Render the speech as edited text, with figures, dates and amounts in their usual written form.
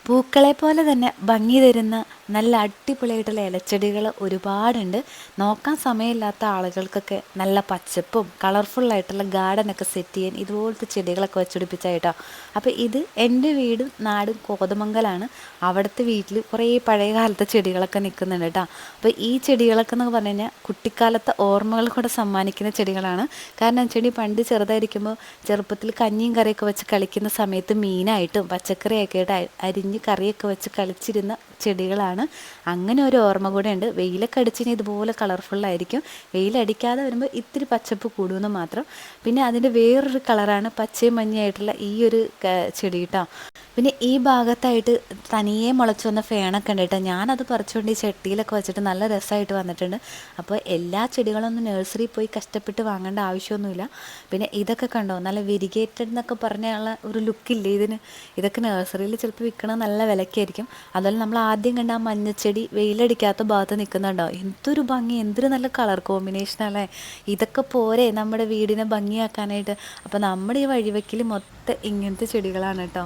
പൂക്കളെ പോലെ തന്നെ ഭംഗി തരുന്ന നല്ല അടിപൊളിയായിട്ടുള്ള ഇലച്ചെടികൾ ഒരുപാടുണ്ട്. നോക്കാൻ സമയമില്ലാത്ത ആളുകൾക്കൊക്കെ നല്ല പച്ചപ്പും കളർഫുള്ളായിട്ടുള്ള ഗാർഡനൊക്കെ സെറ്റ് ചെയ്യാൻ ഇതുപോലത്തെ ചെടികളൊക്കെ വെച്ചുപിടിപ്പിച്ചായിട്ടോ. അപ്പോൾ ഇത് എൻ്റെ വീടും നാടും കോതമംഗലാണ്. അവിടുത്തെ വീട്ടിൽ കുറേ പഴയ കാലത്തെ ചെടികളൊക്കെ നിൽക്കുന്നുണ്ട് കേട്ടോ. അപ്പോൾ ഈ ചെടികളൊക്കെ എന്ന് പറഞ്ഞു കഴിഞ്ഞാൽ കുട്ടിക്കാലത്തെ ഓർമ്മകൾ കൂടെ സമ്മാനിക്കുന്ന ചെടികളാണ്. കാരണം ചെടി പണ്ട് ചെറുതായിരിക്കുമ്പോൾ ചെറുപ്പത്തിൽ കഞ്ഞിയും കറിയൊക്കെ വെച്ച് കളിക്കുന്ന സമയത്ത് മീനായിട്ടും പച്ചക്കറിയൊക്കെ ആയിട്ട് അരിഞ്ഞ് കറിയൊക്കെ വെച്ച് കളിച്ചിരുന്ന ചെടികളാണ്. അങ്ങനെ ഒരു ഓർമ്മ കൂടെ ഉണ്ട്. വെയിലൊക്കെ അടിച്ച് ഇതുപോലെ കളർഫുള്ളായിരിക്കും. വെയിലടിക്കാതെ വരുമ്പോൾ ഇത്തിരി പച്ചപ്പ് കൂടുമെന്ന് മാത്രം. പിന്നെ അതിൻ്റെ വേറൊരു കളറാണ് പച്ചയും മഞ്ഞയായിട്ടുള്ള ഈ ഒരു ചെടി കേട്ടോ. പിന്നെ ഈ ഭാഗത്തായിട്ട് തനിയെ മുളച്ച് വന്ന ഫേണൊക്കെ ഉണ്ട് കേട്ടോ. ഞാനത് പറിച്ചുകൊണ്ട് ഈ ചട്ടിയിലൊക്കെ വെച്ചിട്ട് നല്ല രസമായിട്ട് വന്നിട്ടുണ്ട്. അപ്പോൾ എല്ലാ ചെടികളൊന്നും നഴ്സറിയിൽ പോയി കഷ്ടപ്പെട്ട് വാങ്ങേണ്ട ആവശ്യമൊന്നുമില്ല. പിന്നെ ഇതൊക്കെ കണ്ടോ, നല്ല വെരിഗേറ്റഡ് എന്നൊക്കെ പറഞ്ഞുള്ള ഒരു ലുക്കില്ലേ ഇതിന്. ഇതൊക്കെ നഴ്സറിയിൽ ചിലപ്പോൾ വിൽക്കണത് നല്ല വിലയ്ക്കായിരിക്കും. അതുപോലെ നമ്മൾ ആദ്യം കണ്ട ആ മഞ്ഞച്ചെടി വെയിലടിക്കാത്ത ഭാഗത്ത് നിൽക്കുന്നുണ്ടോ, എന്തൊരു ഭംഗി, എന്തൊരു നല്ല കളർ കോമ്പിനേഷനല്ലേ. ഇതൊക്കെ പോരെ നമ്മുടെ വീടിനെ ഭംഗിയാക്കാനായിട്ട്. അപ്പോൾ നമ്മുടെ ഈ വഴിവെക്കിൽ മൊത്തം ഇങ്ങനത്തെ ചെടികളാണ് കേട്ടോ.